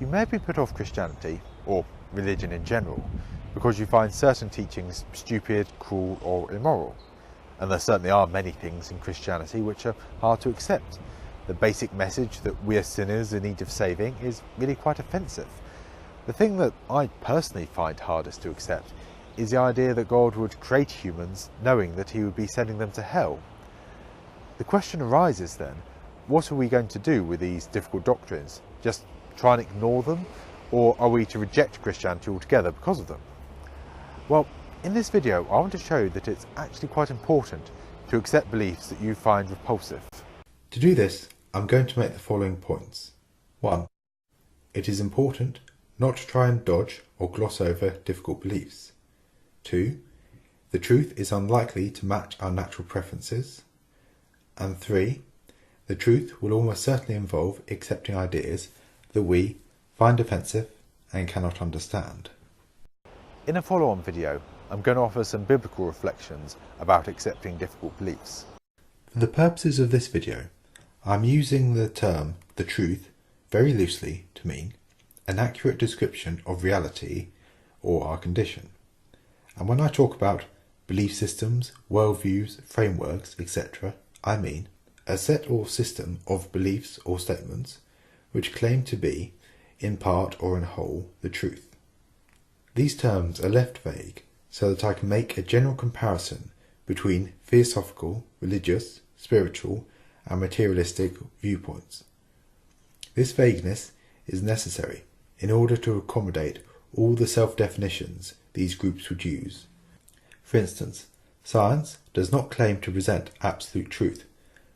You may be put off Christianity, or religion in general, because you find certain teachings stupid, cruel or immoral. And there certainly are many things in Christianity which are hard to accept. The basic message that we are sinners in need of saving is really quite offensive. The thing that I personally find hardest to accept is the idea that God would create humans knowing that he would be sending them to hell. The question arises then, what are we going to do with these difficult doctrines? Just try and ignore them? Or are we to reject Christianity altogether because of them? Well, in this video I want to show that it's actually quite important to accept beliefs that you find repulsive. To do this, I'm going to make the following points. 1. It is important not to try and dodge or gloss over difficult beliefs. 2. The truth is unlikely to match our natural preferences. And 3. The truth will almost certainly involve accepting ideas that we find offensive and cannot understand. In a follow-on video, I'm going to offer some biblical reflections about accepting difficult beliefs. For the purposes of this video, I'm using the term the truth very loosely to mean an accurate description of reality or our condition. And when I talk about belief systems, worldviews, frameworks, etc., I mean a set or system of beliefs or statements which claim to be, in part or in whole, the truth. These terms are left vague so that I can make a general comparison between philosophical, religious, spiritual, and materialistic viewpoints. This vagueness is necessary in order to accommodate all the self-definitions these groups would use. For instance, science does not claim to present absolute truth,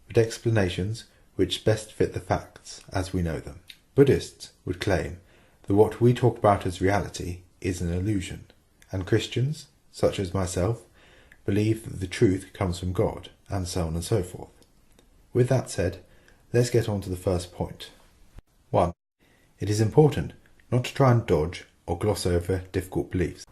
but explanations which best fit the facts as we know them. Buddhists would claim that what we talk about as reality is an illusion, and Christians, such as myself, believe that the truth comes from God, and so on and so forth. With that said, let's get on to the first point. 1. It is important not to try and dodge or gloss over difficult beliefs.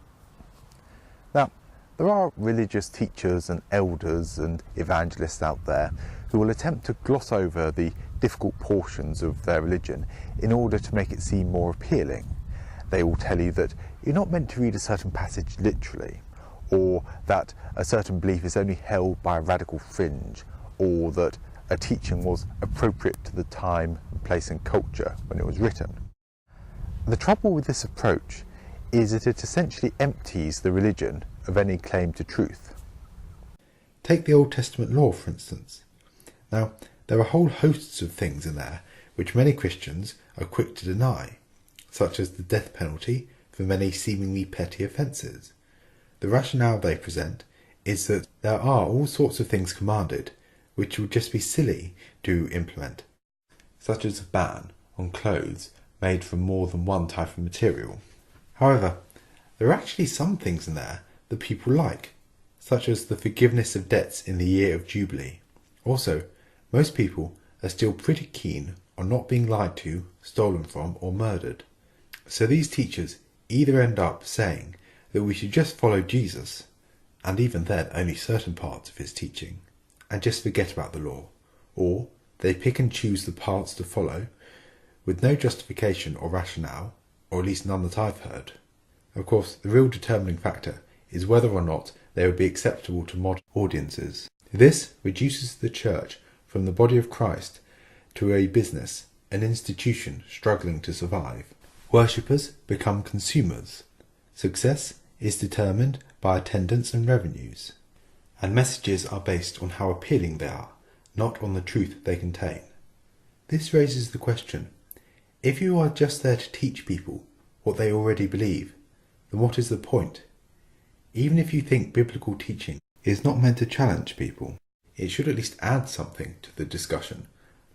Now, there are religious teachers and elders and evangelists out there who will attempt to gloss over the difficult portions of their religion in order to make it seem more appealing. They will tell you that you're not meant to read a certain passage literally, or that a certain belief is only held by a radical fringe, or that a teaching was appropriate to the time, place and culture when it was written. The trouble with this approach is that it essentially empties the religion of any claim to truth. Take the Old Testament law, for instance. Now, there are whole hosts of things in there which many Christians are quick to deny, such as the death penalty for many seemingly petty offences. The rationale they present is that there are all sorts of things commanded which would just be silly to implement, such as a ban on clothes made from more than one type of material. However, there are actually some things in there that people like, such as the forgiveness of debts in the year of Jubilee. Also, most people are still pretty keen on not being lied to, stolen from, or murdered. So these teachers either end up saying that we should just follow Jesus, and even then only certain parts of his teaching, and just forget about the law, or they pick and choose the parts to follow with no justification or rationale, or at least none that I've heard. Of course, the real determining factor is whether or not they would be acceptable to modern audiences. This reduces the church from the body of Christ to a business, an institution struggling to survive. Worshippers become consumers. Success is determined by attendance and revenues, and messages are based on how appealing they are, not on the truth they contain. This raises the question, if you are just there to teach people what they already believe, then what is the point? Even if you think biblical teaching is not meant to challenge people, it should at least add something to the discussion,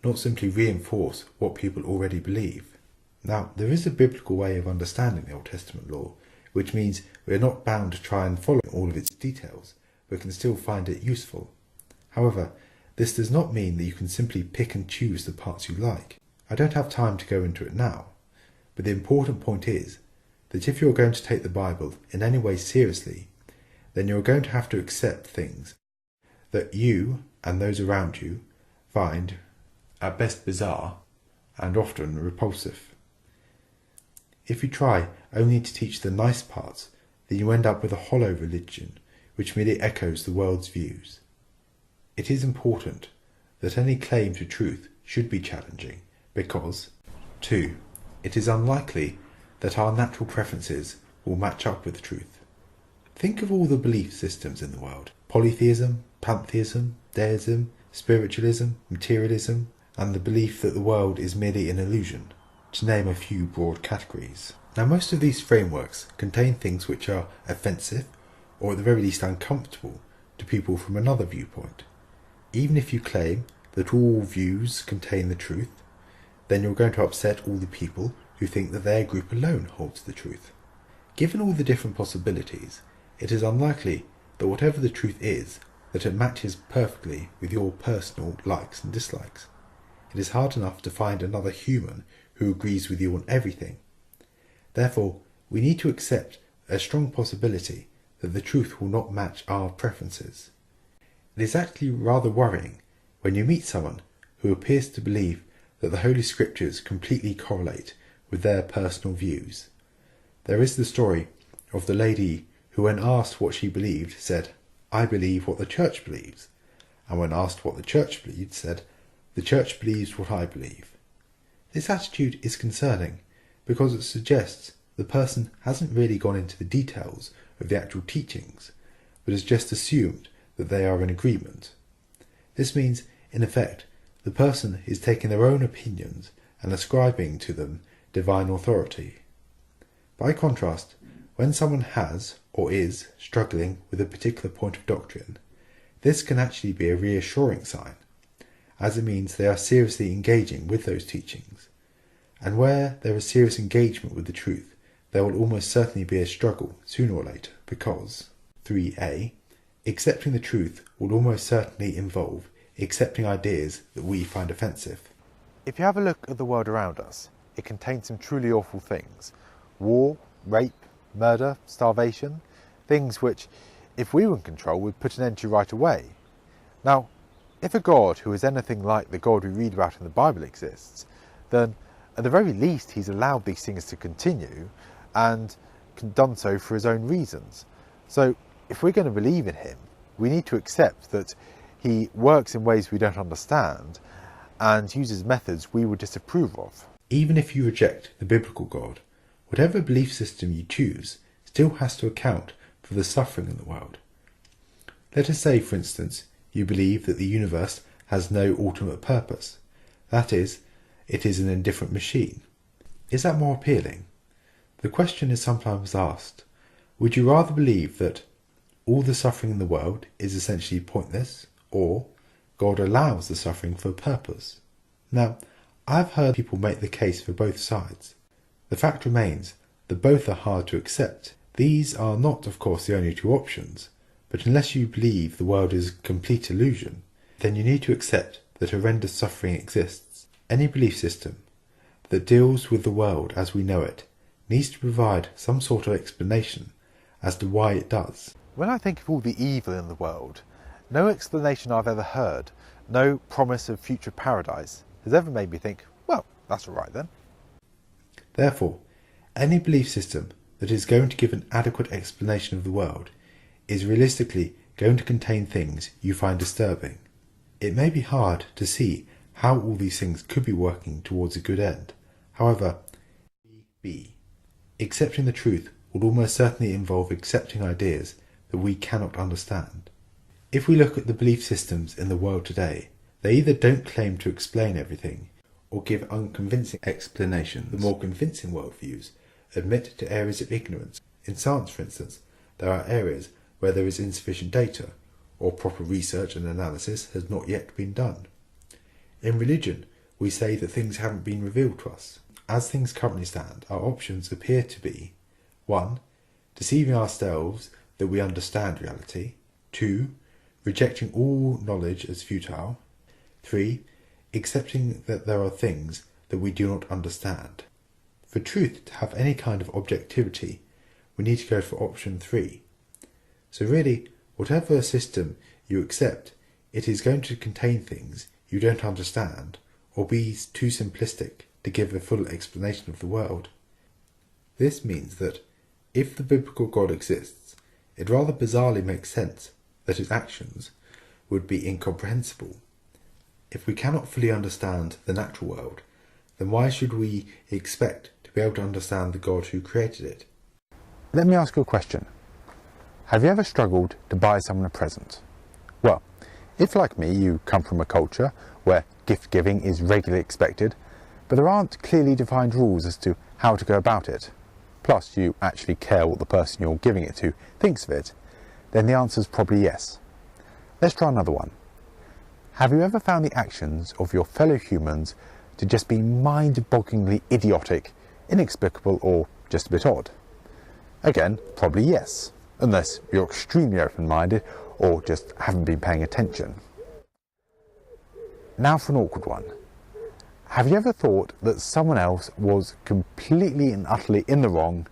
not simply reinforce what people already believe. Now, there is a biblical way of understanding the Old Testament law, which means we are not bound to try and follow all of its details, but can still find it useful. However, this does not mean that you can simply pick and choose the parts you like. I don't have time to go into it now, but the important point is that if you're going to take the Bible in any way seriously, then you're going to have to accept things that you and those around you find at best bizarre and often repulsive. If you try only to teach the nice parts, then you end up with a hollow religion which merely echoes the world's views. It is important that any claim to truth should be challenging because 2. It is unlikely that our natural preferences will match up with truth. Think of all the belief systems in the world: polytheism, pantheism, deism, spiritualism, materialism, and the belief that the world is merely an illusion, to name a few broad categories. Now, most of these frameworks contain things which are offensive, or at the very least uncomfortable, to people from another viewpoint. Even if you claim that all views contain the truth, then you're going to upset all the people who think that their group alone holds the truth. Given all the different possibilities, it is unlikely that whatever the truth is, that it matches perfectly with your personal likes and dislikes. It is hard enough to find another human who agrees with you on everything. Therefore, we need to accept a strong possibility that the truth will not match our preferences. It is actually rather worrying when you meet someone who appears to believe that the Holy Scriptures completely correlate with their personal views. There is the story of the lady who, when asked what she believed, said, "I believe what the church believes," and when asked what the church believed, said, "The church believes what I believe." This attitude is concerning because it suggests the person hasn't really gone into the details of the actual teachings, but has just assumed that they are in agreement. This means, in effect, the person is taking their own opinions and ascribing to them divine authority. By contrast, when someone has or is struggling with a particular point of doctrine, this can actually be a reassuring sign, as it means they are seriously engaging with those teachings. And where there is serious engagement with the truth, there will almost certainly be a struggle sooner or later, because 3a. Accepting the truth will almost certainly involve accepting ideas that we find offensive. If you have a look at the world around us, it contains some truly awful things. War, rape, murder, starvation, things which, if we were in control, would put an end to right away. Now, if a God who is anything like the God we read about in the Bible exists, then at the very least he's allowed these things to continue and done so for his own reasons. So if we're going to believe in him, we need to accept that he works in ways we don't understand and uses methods we would disapprove of. Even if you reject the biblical God, whatever belief system you choose still has to account for the suffering in the world. Let us say, for instance, you believe that the universe has no ultimate purpose. That is, it is an indifferent machine. Is that more appealing? The question is sometimes asked, would you rather believe that all the suffering in the world is essentially pointless, or God allows the suffering for a purpose? Now, I've heard people make the case for both sides. The fact remains that both are hard to accept. These are not, of course, the only two options, but unless you believe the world is a complete illusion, then you need to accept that horrendous suffering exists. Any belief system that deals with the world as we know it needs to provide some sort of explanation as to why it does. When I think of all the evil in the world, no explanation I've ever heard, no promise of future paradise, has ever made me think, well, that's all right then. Therefore, any belief system that is going to give an adequate explanation of the world is realistically going to contain things you find disturbing. It may be hard to see how all these things could be working towards a good end. However, b. Accepting the truth will almost certainly involve accepting ideas that we cannot understand. If we look at the belief systems in the world today, they either don't claim to explain everything or give unconvincing explanations. The more convincing worldviews admit to areas of ignorance. In science, for instance, there are areas where there is insufficient data, or proper research and analysis has not yet been done. In religion, we say that things haven't been revealed to us. As things currently stand, our options appear to be 1. Deceiving ourselves that we understand reality. 2. Rejecting all knowledge as futile. 3. Accepting that there are things that we do not understand. For truth to have any kind of objectivity, we need to go for option 3. So really, whatever system you accept, it is going to contain things you don't understand, or be too simplistic to give a full explanation of the world. This means that if the biblical God exists, it rather bizarrely makes sense that his actions would be incomprehensible. If we cannot fully understand the natural world, then why should we expect to be able to understand the God who created it? Let me ask you a question. Have you ever struggled to buy someone a present? Well, if like me you come from a culture where gift giving is regularly expected, but there aren't clearly defined rules as to how to go about it, plus you actually care what the person you're giving it to thinks of it, then the answer is probably yes. Let's try another one. Have you ever found the actions of your fellow humans to just be mind-bogglingly idiotic, inexplicable, or just a bit odd? Again, probably yes, unless you're extremely open-minded or just haven't been paying attention. Now for an awkward one. Have you ever thought that someone else was completely and utterly in the wrong,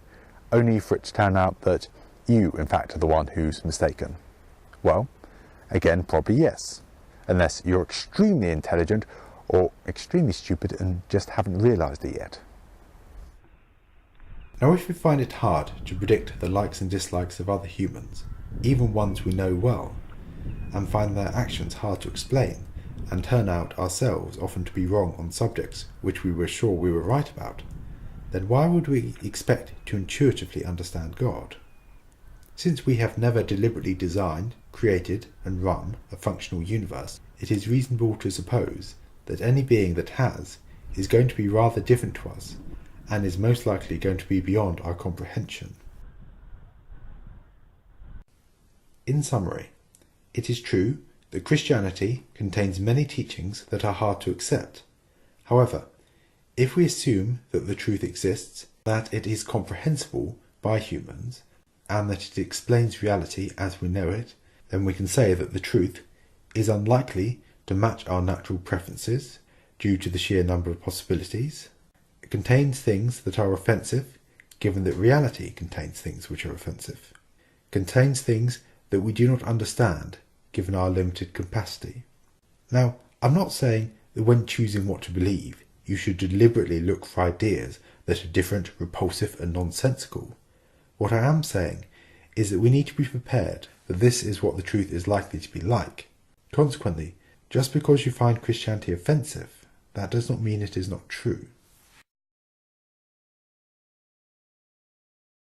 only for it to turn out that you, in fact, are the one who's mistaken? Well, again, probably yes, unless you're extremely intelligent or extremely stupid and just haven't realised it yet. Now, if we find it hard to predict the likes and dislikes of other humans, even ones we know well, and find their actions hard to explain, and turn out ourselves often to be wrong on subjects which we were sure we were right about, then why would we expect to intuitively understand God? Since we have never deliberately designed, created, and run a functional universe, it is reasonable to suppose that any being that has is going to be rather different to us, and is most likely going to be beyond our comprehension. In summary, it is true that Christianity contains many teachings that are hard to accept. However, if we assume that the truth exists, that it is comprehensible by humans, and that it explains reality as we know it, then we can say that the truth is unlikely to match our natural preferences due to the sheer number of possibilities. It contains things that are offensive, given that reality contains things which are offensive. It contains things that we do not understand, given our limited capacity. Now, I'm not saying that when choosing what to believe, you should deliberately look for ideas that are different, repulsive, and nonsensical. What I am saying is that we need to be prepared that this is what the truth is likely to be like. Consequently, just because you find Christianity offensive, that does not mean it is not true.